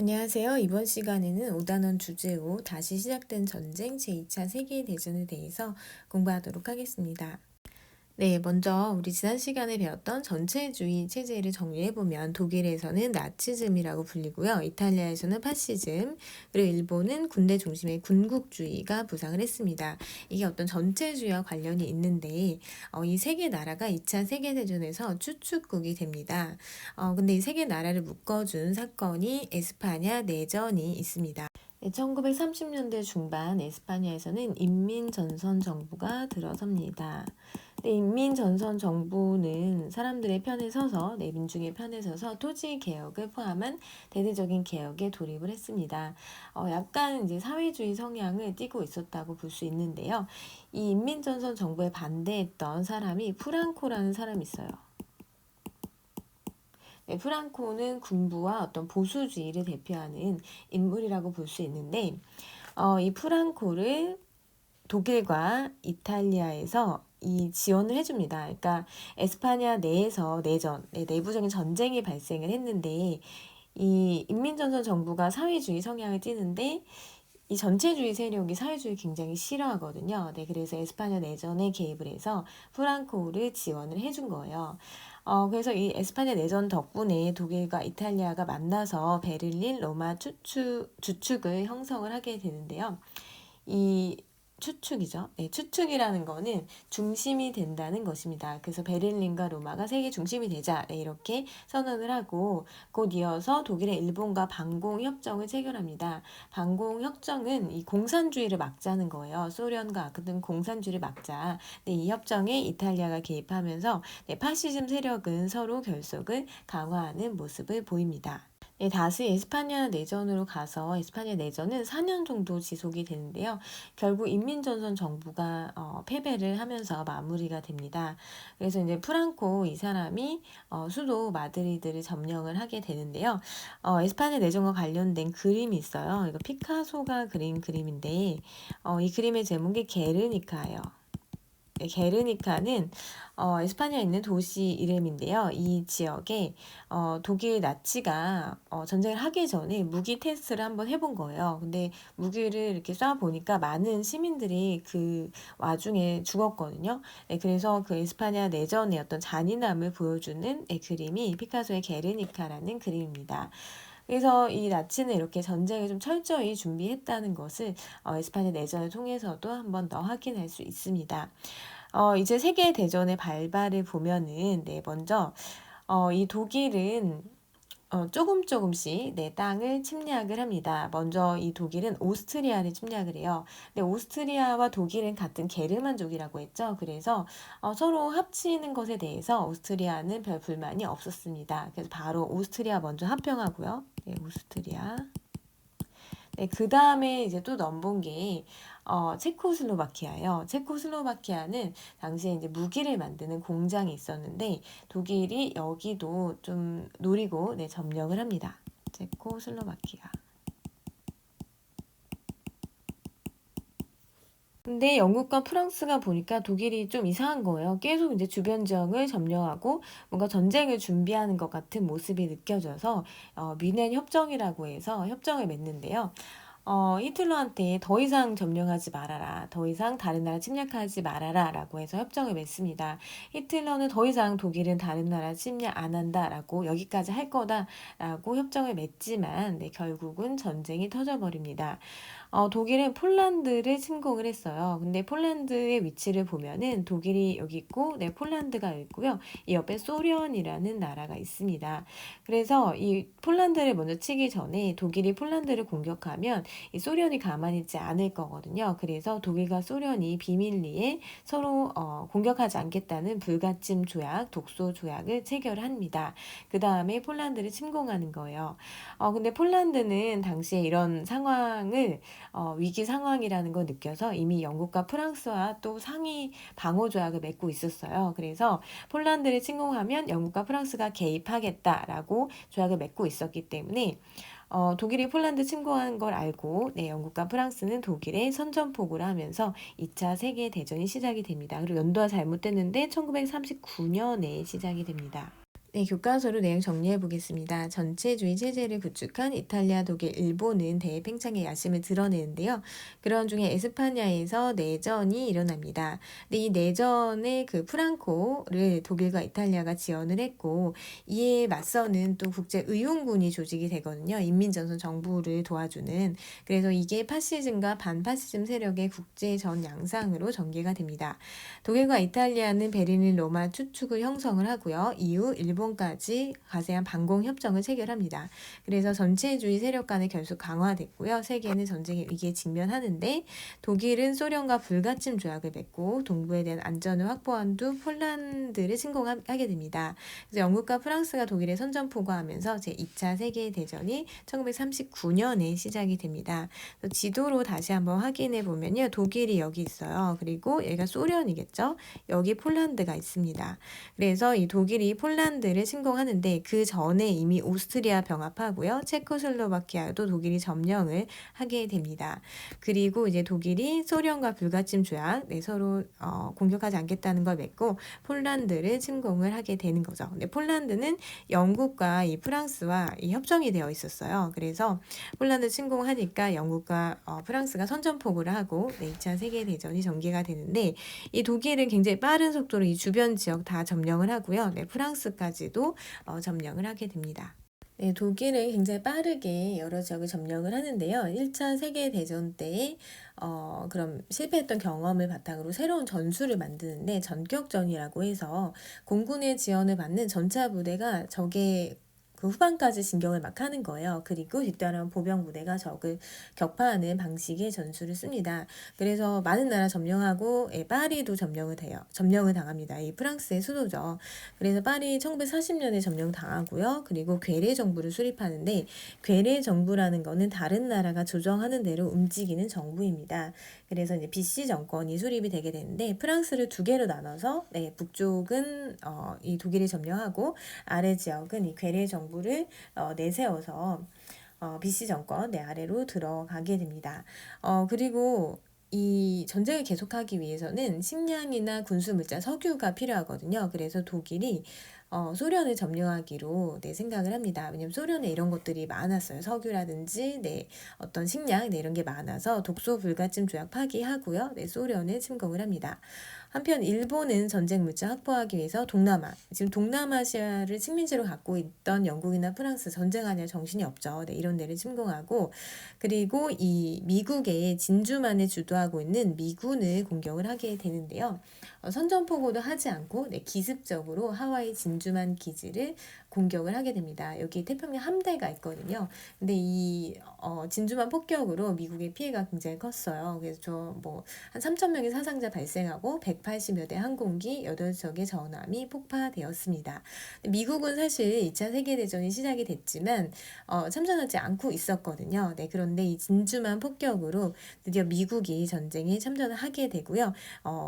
안녕하세요. 이번 시간에는 5단원 주제로 다시 시작된 전쟁 제2차 세계대전에 대해서 공부하도록 하겠습니다. 네, 먼저 우리 지난 시간에 배웠던 전체주의 체제를 정리해보면 독일에서는 나치즘이라고 불리고요. 이탈리아에서는 파시즘, 그리고 일본은 군대 중심의 군국주의가 부상을 했습니다. 이게 어떤 전체주의와 관련이 있는데 이 세 개 나라가 2차 세계대전에서 추축국이 됩니다. 근데 이 세 개 나라를 묶어준 사건이 에스파냐 내전이 있습니다. 네, 1930년대 중반 에스파냐에서는 인민전선정부가 들어섭니다. 네, 인민전선정부는 사람들의 편에 서서, 민중의 편에 서서 토지 개혁을 포함한 대대적인 개혁에 돌입을 했습니다. 약간 이제 사회주의 성향을 띠고 있었다고 볼 수 있는데요. 이 인민전선정부에 반대했던 사람이 프랑코라는 사람이 있어요. 네, 프랑코는 군부와 어떤 보수주의를 대표하는 인물이라고 볼 수 있는데, 이 프랑코를 독일과 이탈리아에서 이 지원을 해줍니다. 그러니까 에스파냐 내에서 내전, 내부적인 전쟁이 발생을 했는데 이 인민전선 정부가 사회주의 성향을 띠는데 이 전체주의 세력이 사회주의 굉장히 싫어하거든요. 네, 그래서 에스파냐 내전에 개입을 해서 프랑코를 지원을 해준 거예요. 그래서 이 에스파냐 내전 덕분에 독일과 이탈리아가 만나서 베를린 로마 주축을 형성을 하게 되는데요. 이 추측이죠. 네, 추측이라는 거는 중심이 된다는 것입니다. 그래서 베를린과 로마가 세계 중심이 되자, 이렇게 선언을 하고 곧 이어서 독일의 일본과 반공협정을 체결합니다. 반공협정은 이 공산주의를 막자는 거예요. 소련과 같은 공산주의를 막자. 네, 이 협정에 이탈리아가 개입하면서 파시즘 세력은 서로 결속을 강화하는 모습을 보입니다. 네, 다시 에스파냐 내전으로 가서 에스파냐 내전은 4년 정도 지속이 되는데요. 결국 인민전선 정부가 패배를 하면서 마무리가 됩니다. 그래서 이제 프랑코 이 사람이 수도 마드리드를 점령을 하게 되는데요. 에스파냐 내전과 관련된 그림이 있어요. 이거 피카소가 그린 그림인데 이 그림의 제목이 게르니카예요. 게르니카는 에스파냐에 있는 도시 이름인데요. 이 지역에 독일 나치가 전쟁을 하기 전에 무기 테스트를 한번 해본 거예요. 근데 무기를 이렇게 쏴보니까 많은 시민들이 그 와중에 죽었거든요. 네, 그래서 그 에스파냐 내전의 어떤 잔인함을 보여주는 그림이 피카소의 게르니카라는 그림입니다. 그래서 이 나치는 이렇게 전쟁을 좀 철저히 준비했다는 것을 에스파냐 내전을 통해서도 한 번 더 확인할 수 있습니다. 이제 세계 대전의 발발을 보면은 먼저 이 독일은 조금씩 땅을 침략을 합니다. 먼저 이 독일은 오스트리아를 침략을 해요. 근데 오스트리아와 독일은 같은 게르만족이라고 했죠. 그래서 서로 합치는 것에 대해서 오스트리아는 별 불만이 없었습니다. 그래서 바로 오스트리아 먼저 합병하고요. 네, 오스트리아. 네, 그 다음에 이제 또 넘본 게 체코슬로바키아예요. 체코슬로바키아는 당시에 이제 무기를 만드는 공장이 있었는데 독일이 여기도 좀 노리고 점령을 합니다. 체코슬로바키아. 근데 영국과 프랑스가 보니까 독일이 좀 이상한 거예요. 계속 이제 주변 지역을 점령하고 뭔가 전쟁을 준비하는 것 같은 모습이 느껴져서 뮌헨 협정이라고 해서 협정을 맺는데요. 히틀러한테 더 이상 점령하지 말아라. 더 이상 다른 나라 침략하지 말아라. 라고 해서 협정을 맺습니다. 히틀러는 더 이상 독일은 다른 나라 침략 안 한다. 라고 여기까지 할 거다. 라고 협정을 맺지만 결국은 전쟁이 터져버립니다. 독일은 폴란드를 침공을 했어요. 근데 폴란드의 위치를 보면은 독일이 여기 있고, 폴란드가 있고요. 이 옆에 소련이라는 나라가 있습니다. 그래서 이 폴란드를 먼저 치기 전에 독일이 폴란드를 공격하면 이 소련이 가만히 있지 않을 거거든요. 그래서 독일과 소련이 비밀리에 서로 공격하지 않겠다는 불가침 조약, 독소 조약을 체결합니다. 그 다음에 폴란드를 침공하는 거예요. 근데 폴란드는 당시에 이런 상황을 위기 상황이라는 걸 느껴서 이미 영국과 프랑스와 또 상위 방어 조약을 맺고 있었어요. 그래서 폴란드를 침공하면 영국과 프랑스가 개입하겠다라고 조약을 맺고 있었기 때문에 독일이 폴란드 침공한 걸 알고 영국과 프랑스는 독일에 선전포고를 하면서 2차 세계대전이 시작이 됩니다. 그리고 연도가 잘못됐는데 1939년에 시작이 됩니다. 네, 교과서로 내용 정리해 보겠습니다. 전체주의 체제를 구축한 이탈리아, 독일, 일본은 대팽창의 야심을 드러내는데요. 그런 중에 에스파냐에서 내전이 일어납니다. 근데 이 내전에 그 프랑코를 독일과 이탈리아가 지원을 했고, 이에 맞서는 또 국제의용군이 조직이 되거든요. 인민전선 정부를 도와주는. 그래서 이게 파시즘과 반파시즘 세력의 국제전 양상으로 전개가 됩니다. 독일과 이탈리아는 베를린 로마 추축을 형성을 하고요. 이후 일본까지 가세한 반공 협정을 체결합니다. 그래서 전체주의 세력 간의 결속 강화됐고요. 세계는 전쟁의 위기에 직면하는데 독일은 소련과 불가침 조약을 맺고 동부에 대한 안전을 확보한 두 폴란드를 침공하게 됩니다. 그래서 영국과 프랑스가 독일에 선전포고하면서 제2차 세계대전이 1939년에 시작이 됩니다. 지도로 다시 한번 확인해 보면요. 독일이 여기 있어요. 그리고 얘가 소련이겠죠. 여기 폴란드가 있습니다. 그래서 이 독일이 폴란드를 침공하는데 그 전에 이미 오스트리아 병합하고요. 체코슬로바키아도 독일이 점령을 하게 됩니다. 그리고 이제 독일이 소련과 불가침 조약, 서로 공격하지 않겠다는 걸 맺고 폴란드를 침공을 하게 되는 거죠. 근데 폴란드는 영국과 이 프랑스와 이 협정이 되어 있었어요. 그래서 폴란드 침공하니까 영국과 프랑스가 선전포고를 하고 2차 세계대전이 전개가 되는데 이 독일은 굉장히 빠른 속도로 이 주변 지역 다 점령을 하고요. 네, 프랑스까지도 점령을 하게 됩니다. 네, 독일은 굉장히 빠르게 여러 지역을 점령을 하는데요. 1차 세계대전 때에 그럼 실패했던 경험을 바탕으로 새로운 전술을 만드는데 전격전이라고 해서 공군의 지원을 받는 전차 부대가 적의 그 후반까지 진격을 막 하는 거예요. 그리고 뒤따르는 보병 부대가 적을 격파하는 방식의 전술을 씁니다. 그래서 많은 나라 점령하고 파리도 점령을 당합니다. 이 프랑스의 수도죠. 그래서 파리 1940년에 점령당하고요. 그리고 괴뢰 정부를 수립하는데 괴뢰 정부라는 거는 다른 나라가 조정하는 대로 움직이는 정부입니다. 그래서 이제 BC 정권이 수립이 되게 되는데 프랑스를 두 개로 나눠서 북쪽은 이 독일이 점령하고 아래 지역은 이 괴뢰 정부를 내세워서 BC 정권 내 아래로 들어가게 됩니다. 그리고 이 전쟁을 계속하기 위해서는 식량이나 군수물자, 석유가 필요하거든요. 그래서 독일이 소련을 점령하기로 생각을 합니다. 왜냐면 소련에 이런 것들이 많았어요. 석유라든지 어떤 식량 이런 게 많아서 독소 불가침 조약 파기하고요. 소련을 침공을 합니다. 한편 일본은 전쟁 물자 확보하기 위해서 동남아, 지금 동남아시아를 식민지로 갖고 있던 영국이나 프랑스 전쟁하냐 정신이 없죠. 이런 데를 침공하고 그리고 이 미국의 진주만을 주도하고 있는 미군을 공격을 하게 되는데요. 선전포고도 하지 않고 기습적으로 하와이 진주만 기지를 공격을 하게 됩니다. 여기 태평양 함대가 있거든요. 근데 이 진주만 폭격으로 미국의 피해가 굉장히 컸어요. 그래서 한 3,000명의 사상자 발생하고 180여 대 항공기 8척의 전함이 폭파되었습니다. 미국은 사실 2차 세계대전이 시작이 됐지만 참전하지 않고 있었거든요. 그런데 이 진주만 폭격으로 드디어 미국이 전쟁에 참전을 하게 되고요.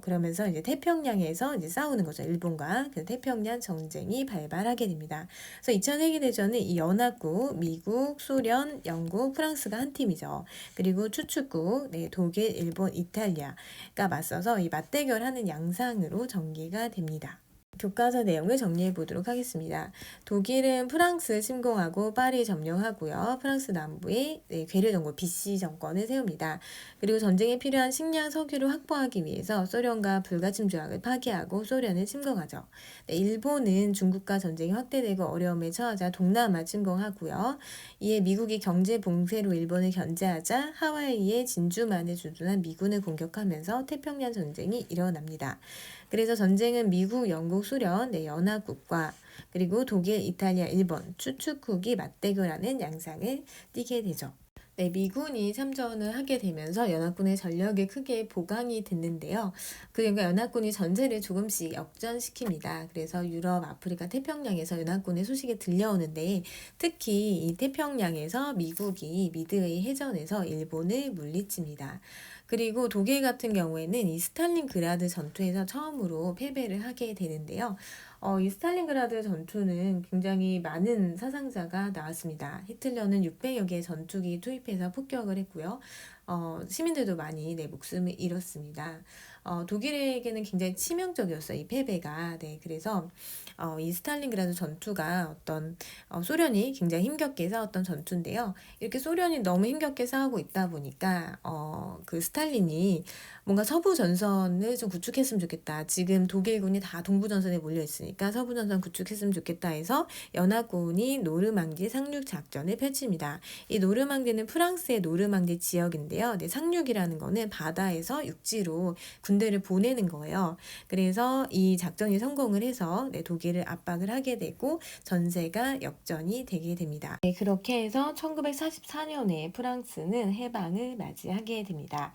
그러면서 이제 태평양에서 이제 싸우는 거죠. 일본과 그 태평양 전쟁이 발발하게 됩니다. 그래서 2차 세계대전은 이 연합국, 미국, 소련, 영국, 프랑스가 한 팀이죠. 그리고 추축국, 독일, 일본, 이탈리아가 맞서서 이 맞대결하는 양상으로 전개가 됩니다. 교과서 내용을 정리해 보도록 하겠습니다. 독일은 프랑스 침공하고 파리 점령하고요. 프랑스 남부에 괴뢰 정부 BC 정권을 세웁니다. 그리고 전쟁에 필요한 식량, 석유를 확보하기 위해서 소련과 불가침 조약을 파기하고 소련을 침공하죠. 일본은 중국과 전쟁이 확대되고 어려움에 처하자 동남아 침공하고요. 이에 미국이 경제 봉쇄로 일본을 견제하자 하와이의 진주만을 주둔한 미군을 공격하면서 태평양 전쟁이 일어납니다. 그래서 전쟁은 미국, 영국, 소련, 연합국과 그리고 독일, 이탈리아, 일본, 추축국이 맞대결하는 양상을 띠게 되죠. 미군이 참전을 하게 되면서 연합군의 전력이 크게 보강이 됐는데요. 그러니까 연합군이 전세를 조금씩 역전시킵니다. 그래서 유럽, 아프리카, 태평양에서 연합군의 소식이 들려오는데 특히 이 태평양에서 미국이 미드웨이 해전에서 일본을 물리칩니다. 그리고 독일 같은 경우에는 이 스탈린그라드 전투에서 처음으로 패배를 하게 되는데요. 이 스탈린그라드 전투는 굉장히 많은 사상자가 나왔습니다. 히틀러는 600여 개의 전투기 투입해서 폭격을 했고요. 시민들도 많이 목숨을 잃었습니다. 독일에게는 굉장히 치명적이었어요, 이 패배가. 네, 그래서 이 스탈린그라드 전투가 소련이 굉장히 힘겹게 싸웠던 전투인데요. 이렇게 소련이 너무 힘겹게 싸우고 있다 보니까 그 스탈린이 뭔가 서부 전선을 좀 구축했으면 좋겠다. 지금 독일군이 다 동부 전선에 몰려 있으니까 서부 전선 구축했으면 좋겠다 해서 연합군이 노르망디 상륙 작전을 펼칩니다. 이 노르망디는 프랑스의 노르망디 지역인데요. 네, 상륙이라는 거는 바다에서 육지로 군대를 보내는 거예요. 그래서 이 작전이 성공을 해서 독일을 압박을 하게 되고 전세가 역전이 되게 됩니다. 네, 그렇게 해서 1944년에 프랑스는 해방을 맞이하게 됩니다.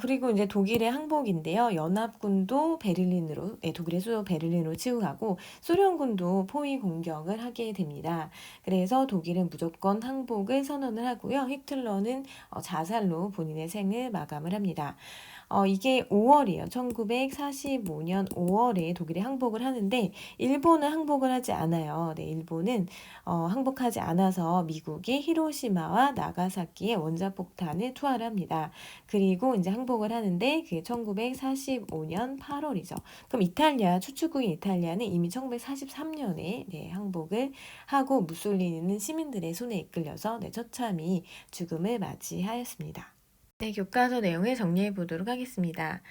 그리고 이제 독일의 항복인데요. 연합군도 베를린으로, 독일의 수도 베를린으로 치고 가고 소련군도 포위 공격을 하게 됩니다. 그래서 독일은 무조건 항복을 선언을 하고요. 히틀러는 자살로 본인의 생을 마감을 합니다. 이게 5월이에요. 1945년 5월에 독일이 항복을 하는데 일본은 항복을 하지 않아요. 네, 일본은 항복하지 않아서 미국이 히로시마와 나가사키에 원자폭탄을 투하를 합니다. 그리고 이제 항복을 하는데 그게 1945년 8월이죠. 그럼 추축국인 이탈리아는 이미 1943년에 항복을 하고 무솔리니는 시민들의 손에 이끌려서 처참히 죽음을 맞이하였습니다. 네, 교과서 내용을 정리해 보도록 하겠습니다.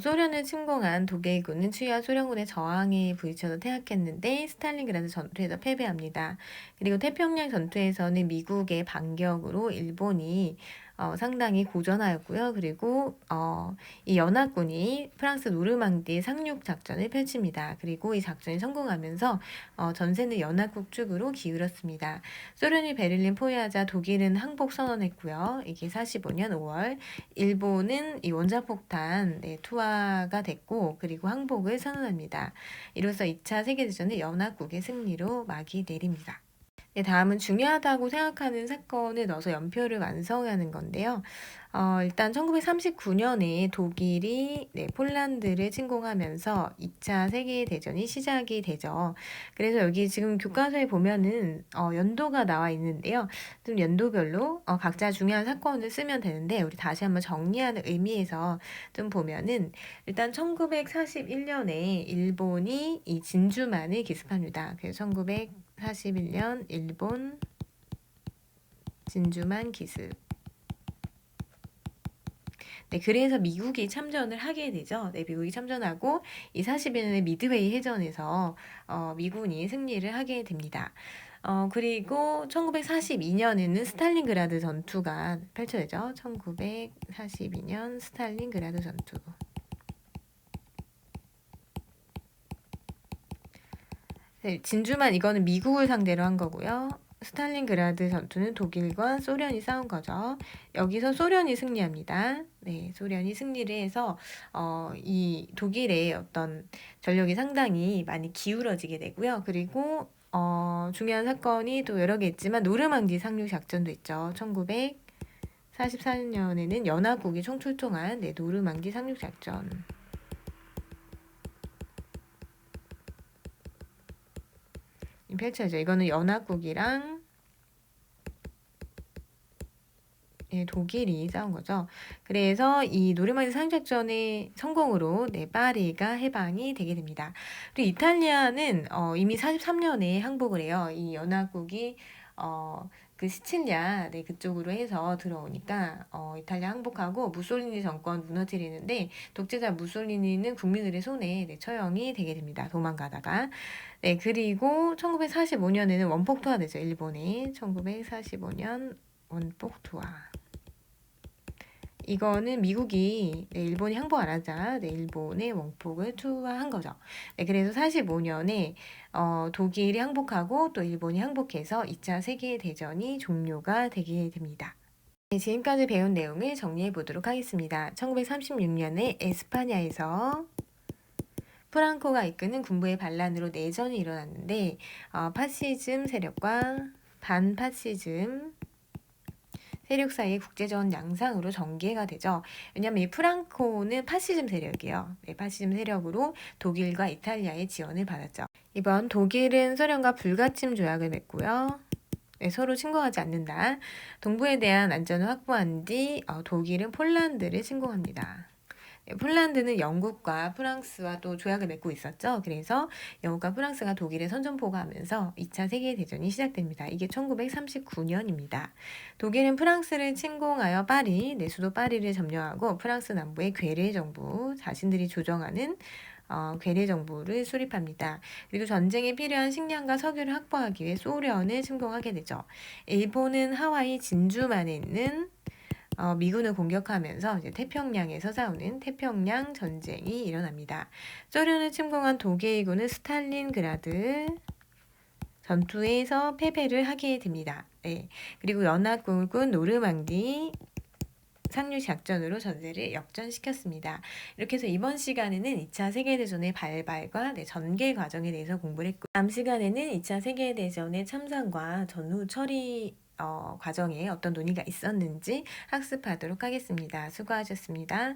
소련을 침공한 독일군은 추위와 소련군의 저항에 부딪혀서 퇴학했는데 스탈린그라드 전투에서 패배합니다. 그리고 태평양 전투에서는 미국의 반격으로 일본이 상당히 고전하였고요. 그리고 이 연합군이 프랑스 노르망디 상륙 작전을 펼칩니다. 그리고 이 작전이 성공하면서 전세는 연합국 쪽으로 기울었습니다. 소련이 베를린 포위하자 독일은 항복 선언했고요. 이게 45년 5월, 일본은 이 원자폭탄 투하가 됐고 그리고 항복을 선언합니다. 이로써 2차 세계대전은 연합국의 승리로 막이 내립니다. 네, 다음은 중요하다고 생각하는 사건을 넣어서 연표를 완성하는 건데요. 일단 1939년에 독일이 폴란드를 침공하면서 2차 세계대전이 시작이 되죠. 그래서 여기 지금 교과서에 보면은 연도가 나와 있는데요. 좀 연도별로 각자 중요한 사건을 쓰면 되는데 우리 다시 한번 정리하는 의미에서 좀 보면은 일단 1941년에 일본이 이 진주만을 기습합니다. 그래서 1941년 일본 진주만 기습. 네, 그래서 미국이 참전을 하게 되죠. 네, 미국이 참전하고 이 41년의 미드웨이 해전에서 미군이 승리를 하게 됩니다. 그리고 1942년에는 스탈린그라드 전투가 펼쳐지죠. 1942년 스탈린그라드 전투. 네, 진주만 이거는 미국을 상대로 한 거고요. 스탈린그라드 전투는 독일과 소련이 싸운 거죠. 여기서 소련이 승리합니다. 네, 소련이 승리를 해서 이 독일의 어떤 전력이 상당히 많이 기울어지게 되고요. 그리고 중요한 사건이 또 여러 개 있지만 노르망디 상륙 작전도 있죠. 1944년에는 연합국이 총출동한 노르망디 상륙 작전. 펼쳐져. 이거는 연합국이랑 독일이 싸운 거죠. 그래서 이 노르망디 상륙작전의 성공으로 파리가 해방이 되게 됩니다. 그리고 이탈리아는 이미 43년에 항복을 해요. 이 연합국이 그 시칠리아 그쪽으로 해서 들어오니까 이탈리아 항복하고 무솔리니 정권 무너뜨리는데 독재자 무솔리니는 국민들의 손에 처형이 되게 됩니다. 도망가다가. 네, 그리고 1945년에는 원폭 투하되죠. 일본이 1945년 원폭 투하. 이거는 미국이 일본이 항복 안 하자 일본의 원폭을 투하한 거죠. 네, 그래서 45년에 독일이 항복하고 또 일본이 항복해서 2차 세계대전이 종료가 되게 됩니다. 네, 지금까지 배운 내용을 정리해 보도록 하겠습니다. 1936년에 에스파냐에서 프랑코가 이끄는 군부의 반란으로 내전이 일어났는데 파시즘 세력과 반파시즘 세력 사이의 국제적 양상으로 전개가 되죠. 왜냐하면 이 프랑코는 파시즘 세력이에요. 네, 파시즘 세력으로 독일과 이탈리아의 지원을 받았죠. 이번 독일은 소련과 불가침 조약을 맺고요. 네, 서로 침공하지 않는다. 동부에 대한 안전을 확보한 뒤 독일은 폴란드를 침공합니다. 네, 폴란드는 영국과 프랑스와 또 조약을 맺고 있었죠. 그래서 영국과 프랑스가 독일에 선전포고하면서 2차 세계대전이 시작됩니다. 이게 1939년입니다. 독일은 프랑스를 침공하여 파리, 내 수도 파리를 점령하고 프랑스 남부의 괴뢰 정부, 자신들이 조정하는 괴뢰 정부를 수립합니다. 그리고 전쟁에 필요한 식량과 석유를 확보하기 위해 소련을 침공하게 되죠. 일본은 하와이 진주만에 있는 미군을 공격하면서 이제 태평양에서 싸우는 태평양 전쟁이 일어납니다. 소련을 침공한 독일군은 스탈린그라드 전투에서 패배를 하게 됩니다. 네. 그리고 연합국은 노르망디 상륙 작전으로 전세를 역전시켰습니다. 이렇게 해서 이번 시간에는 2차 세계대전의 발발과 전개 과정에 대해서 공부를 했고, 다음 시간에는 2차 세계대전의 참상과 전후 처리 과정에 어떤 논의가 있었는지 학습하도록 하겠습니다. 수고하셨습니다.